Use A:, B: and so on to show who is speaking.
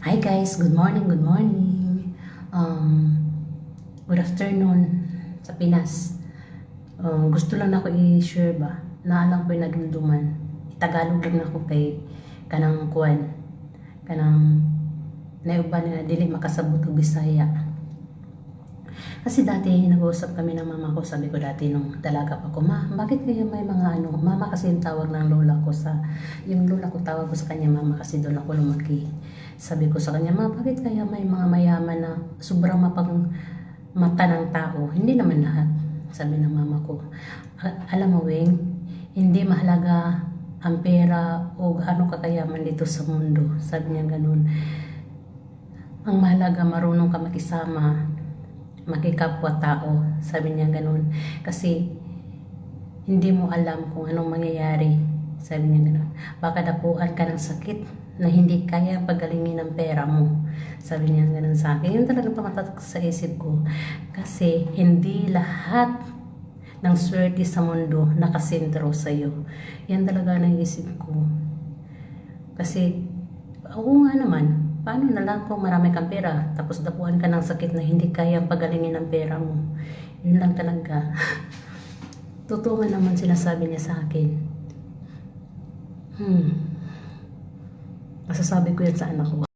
A: Hi guys, good morning, good morning. Good afternoon sa Pinas. Gusto lang ako i-share ba, na alam ko yung nagdumduman. Tagalog lang ako kay kanang kuwan, kanang nauban na dili makasabot og Bisaya. Kasi dati nag-uusap kami ng mama ko, sabi ko dati nung dalaga pa ko, ma, bakit kaya may mga ano, mama kasi yung tawag ng lola ko yung lola ko tawag ko sa kanya mama kasi doon ako lumaki. Sabi ko sa kanya, ma, bakit kaya may mga mayaman na sobrang mapang mata ng tao? Hindi naman lahat, sabi ng mama ko. Alam mo, Weng, hindi mahalaga ang pera o ano kakayaman dito sa mundo. Sabi niya ganun. Ang mahalaga, marunong ka makisama, makikapwa-tao, sabi niya ganun. Kasi hindi mo alam kung anong mangyayari, sabi niya ganun. Baka dapuan ka ng sakit na hindi kaya pagalingin ng pera mo, sabi niya ganun sa akin. Yun talaga pumatatak sa isip ko. Kasi hindi lahat ng swerte sa mundo nakasentro sa'yo. Yan talaga naisip ko. Kasi oo nga naman, paano na lang kung marami kang pera, tapos dapuan ka ng sakit na hindi kayang pagalingin ng pera mo. Yun lang talaga. Totoo naman sinasabi niya sa akin. Masasabi ko yan sa anak ko.